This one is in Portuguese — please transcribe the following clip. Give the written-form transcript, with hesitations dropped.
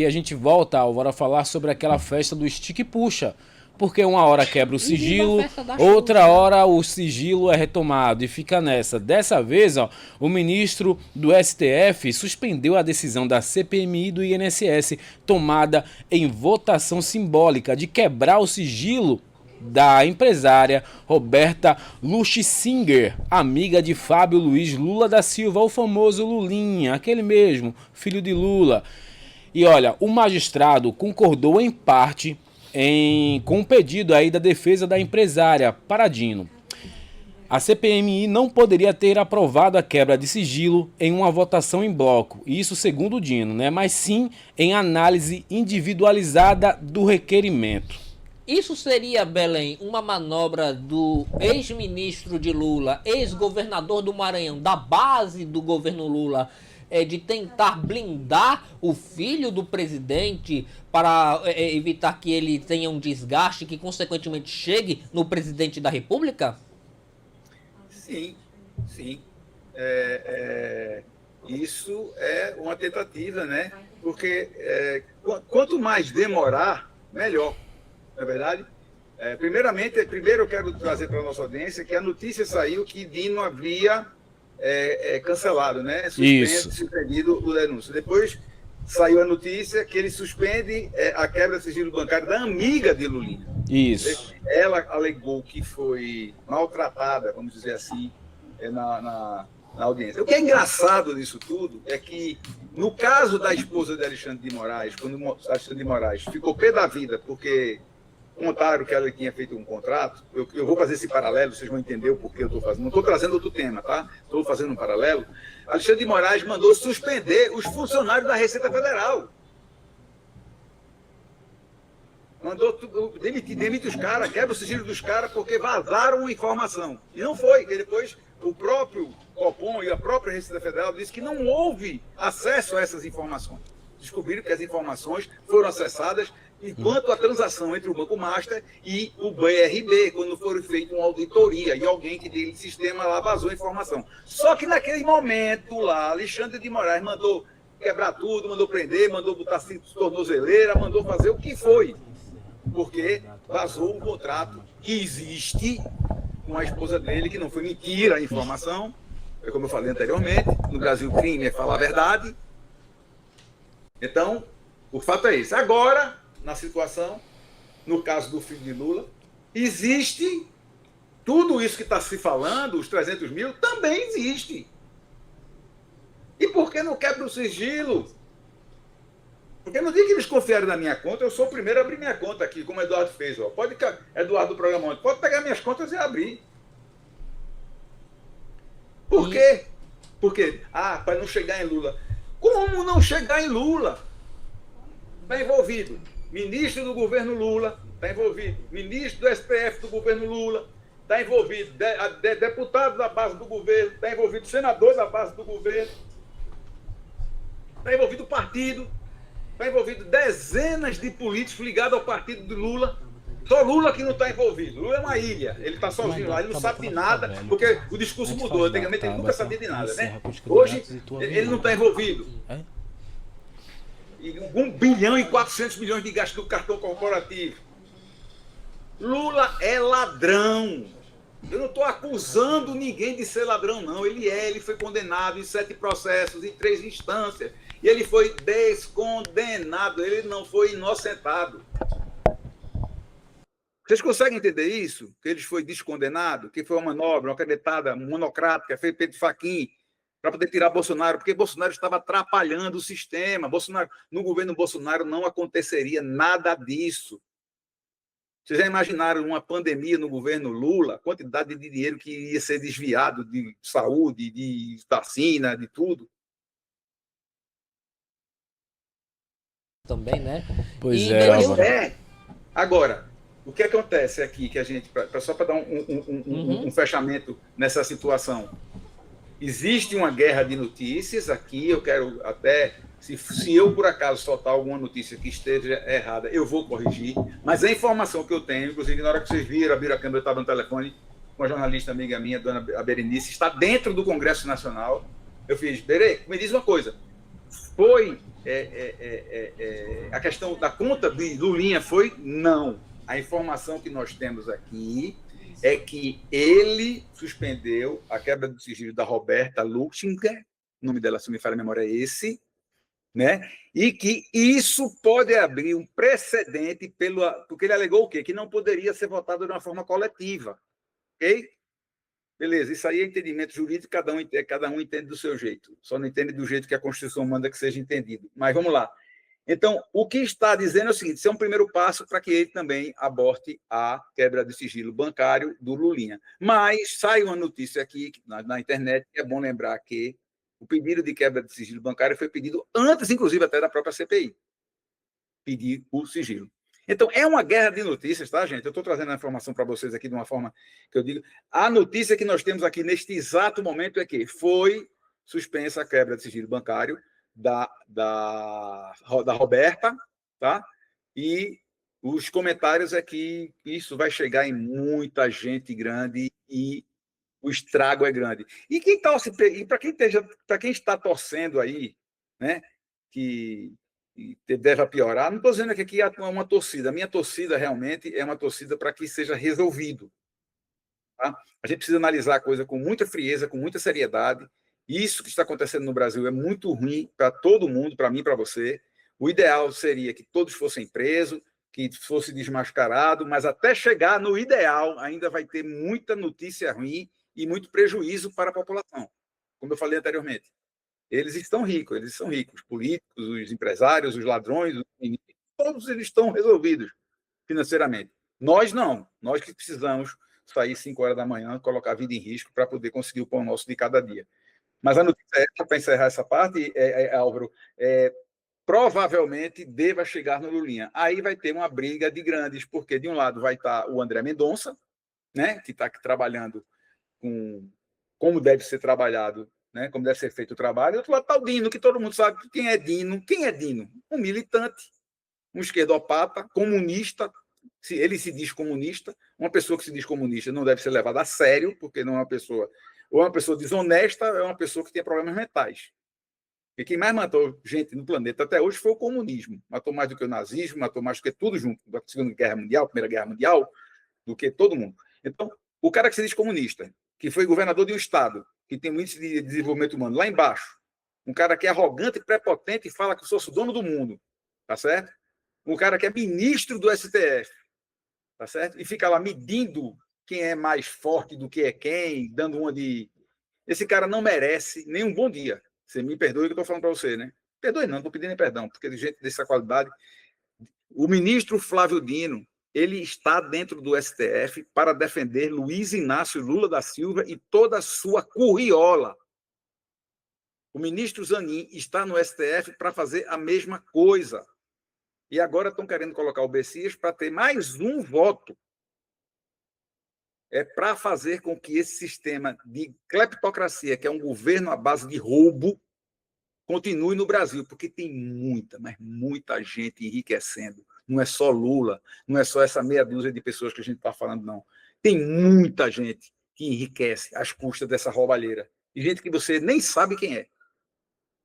E a gente volta, Álvaro, a falar sobre aquela festa do estica e puxa. Porque uma hora quebra o sigilo, outra hora o sigilo é retomado e fica nessa. Dessa vez, o ministro do STF suspendeu a decisão da CPMI e do INSS, tomada em votação simbólica de quebrar o sigilo da empresária Roberta Luchsinger, amiga de Fábio Luiz Lula da Silva, o famoso Lulinha, aquele mesmo, filho de Lula. E olha, o magistrado concordou em parte com o pedido aí da defesa da empresária Paradino. A CPMI não poderia ter aprovado a quebra de sigilo em uma votação em bloco, isso segundo o Dino, né? Mas sim em análise individualizada do requerimento. Isso seria, Belém, uma manobra do ex-ministro de Lula, ex-governador do Maranhão, da base do governo Lula, de tentar blindar o filho do presidente para evitar que ele tenha um desgaste que, consequentemente, chegue no presidente da República? Sim, sim. Isso é uma tentativa, né? Porque quanto mais demorar, melhor. Não é verdade? Primeiro eu quero trazer para a nossa audiência que a notícia saiu que Dino havia cancelado, né? Suspendido o denúncio. Depois saiu a notícia que ele suspende a quebra de sigilo bancário da amiga de Lulinha. Isso. Ela alegou que foi maltratada, vamos dizer assim, na audiência. O que é engraçado nisso tudo é que, no caso da esposa de Alexandre de Moraes, quando Alexandre de Moraes ficou pé da vida porque contaram que ela tinha feito um contrato, eu vou fazer esse paralelo, vocês vão entender o porquê eu estou fazendo. Não estou trazendo outro tema, tá? Estou fazendo um paralelo. Alexandre de Moraes mandou suspender os funcionários da Receita Federal. Mandou demite os caras, quebra o sigilo dos caras porque vazaram informação. E não foi, porque depois o próprio Copom e a própria Receita Federal disse que não houve acesso a essas informações. Descobriram que as informações foram acessadas enquanto a transação entre o Banco Master e o BRB, quando foi feita uma auditoria e alguém que dele sistema lá vazou a informação. Só que naquele momento lá, Alexandre de Moraes mandou quebrar tudo, mandou prender, mandou botar tornozeleira, mandou fazer o que foi. Porque vazou um contrato que existe com a esposa dele, que não foi mentira a informação, como eu falei anteriormente, no Brasil crime é falar a verdade. Então, o fato é esse. Agora, na situação, no caso do filho de Lula, existe tudo isso que está se falando, os 300 mil, também existe. E por que não quebra o sigilo? Porque no dia que eles confiarem na minha conta, eu sou o primeiro a abrir minha conta aqui, como o Eduardo fez. Pode, Eduardo do programa, pode pegar minhas contas e abrir. Por quê? Porque, para não chegar em Lula. Como não chegar em Lula? Está envolvido ministro do governo Lula, está envolvido ministro do STF do governo Lula, está envolvido deputado da base do governo, está envolvido senador da base do governo, está envolvido partido, está envolvido dezenas de políticos ligados ao partido de Lula. Só Lula que não está envolvido. Lula é uma ilha. Ele está sozinho lá, ele não sabe de nada, porque o discurso mudou. Antigamente ele nunca sabia de nada, né? Hoje ele não está envolvido. E 1 bilhão e 400 milhões de gastos do cartão corporativo. Lula é ladrão. Eu não estou acusando ninguém de ser ladrão, não. Ele foi condenado em 7 processos, em 3 instâncias. E ele foi descondenado, ele não foi inocentado. Vocês conseguem entender isso? Que ele foi descondenado, que foi uma manobra, uma canetada monocrática, feita de Fachin, para poder tirar Bolsonaro, porque Bolsonaro estava atrapalhando o sistema. No governo Bolsonaro não aconteceria nada disso. Vocês já imaginaram uma pandemia no governo Lula, a quantidade de dinheiro que ia ser desviado de saúde, de vacina, de tudo? Também, né? Pois é. Agora, o que acontece aqui, que a gente, só para dar um fechamento nessa situação, existe uma guerra de notícias aqui, eu quero até, se eu por acaso soltar alguma notícia que esteja errada, eu vou corrigir, mas a informação que eu tenho, inclusive na hora que vocês viram a câmera, eu estava no telefone com uma jornalista amiga minha, dona Berenice, está dentro do Congresso Nacional. Eu fiz, Berê, me diz uma coisa, foi a questão da conta de Lulinha foi não. A informação que nós temos aqui é que ele suspendeu a quebra do sigilo da Roberta Luxinger, o nome dela, se me falha a memória, é esse, né? E que isso pode abrir um precedente porque ele alegou o quê? Que não poderia ser votado de uma forma coletiva, ok? Beleza, isso aí é entendimento jurídico, cada um entende do seu jeito, só não entende do jeito que a Constituição manda que seja entendido. Mas vamos lá. Então, o que está dizendo é o seguinte: isso é um primeiro passo para que ele também aborte a quebra de sigilo bancário do Lulinha. Mas sai uma notícia aqui na internet, que é bom lembrar que o pedido de quebra de sigilo bancário foi pedido antes, inclusive, até da própria CPI. Pedir o sigilo. Então, é uma guerra de notícias, tá, gente? Eu estou trazendo a informação para vocês aqui de uma forma que eu digo. A notícia que nós temos aqui neste exato momento é que foi suspensa a quebra de sigilo bancário da Roberta, tá? E os comentários é que isso vai chegar em muita gente grande e o estrago é grande. E para quem está torcendo aí, né, que deve piorar, não estou dizendo que aqui é uma torcida. A minha torcida realmente é uma torcida para que seja resolvido. Tá? A gente precisa analisar a coisa com muita frieza, com muita seriedade. Isso que está acontecendo no Brasil é muito ruim para todo mundo, para mim, para você. O ideal seria que todos fossem presos, que fosse desmascarado, mas até chegar no ideal ainda vai ter muita notícia ruim e muito prejuízo para a população, como eu falei anteriormente. Eles estão ricos, eles são ricos. Os políticos, os empresários, os ladrões, os ministros, todos eles estão resolvidos financeiramente. Nós não. Nós que precisamos sair 5 horas da manhã, colocar a vida em risco para poder conseguir o pão nosso de cada dia. Mas a notícia é, para encerrar essa parte, Álvaro, provavelmente deva chegar no Lulinha. Aí vai ter uma briga de grandes, porque de um lado vai estar o André Mendonça, né, que está trabalhando com como deve ser trabalhado, né, como deve ser feito o trabalho. Do outro lado está o Dino, que todo mundo sabe quem é Dino. Quem é Dino? Um militante, um esquerdopata, comunista. Ele se diz comunista. Uma pessoa que se diz comunista não deve ser levada a sério, porque não é uma pessoa... Ou é uma pessoa desonesta, ou é uma pessoa que tem problemas mentais. E quem mais matou gente no planeta até hoje foi o comunismo. Matou mais do que o nazismo, matou mais do que tudo junto. Da Segunda Guerra Mundial, Primeira Guerra Mundial, do que todo mundo. Então, o cara que se diz comunista, que foi governador de um estado, que tem um índice de desenvolvimento humano lá embaixo, um cara que é arrogante, prepotente e fala que eu sou dono do mundo, tá certo? Um cara que é ministro do STF, tá certo? E fica lá medindo quem é mais forte do que é quem, dando uma de... Esse cara não merece nem um bom dia. Você me perdoe o que eu estou falando para você, né? Perdoe não, estou pedindo nem perdão, porque de gente dessa qualidade... O ministro Flávio Dino, ele está dentro do STF para defender Luiz Inácio Lula da Silva e toda a sua curriola. O ministro Zanin está no STF para fazer a mesma coisa. E agora estão querendo colocar o Bessias para ter mais um voto. É para fazer com que esse sistema de cleptocracia, que é um governo à base de roubo, continue no Brasil, porque tem muita, mas muita gente enriquecendo. Não é só Lula, não é só essa meia dúzia de pessoas que a gente está falando, não. Tem muita gente que enriquece às custas dessa roubalheira. E gente que você nem sabe quem é.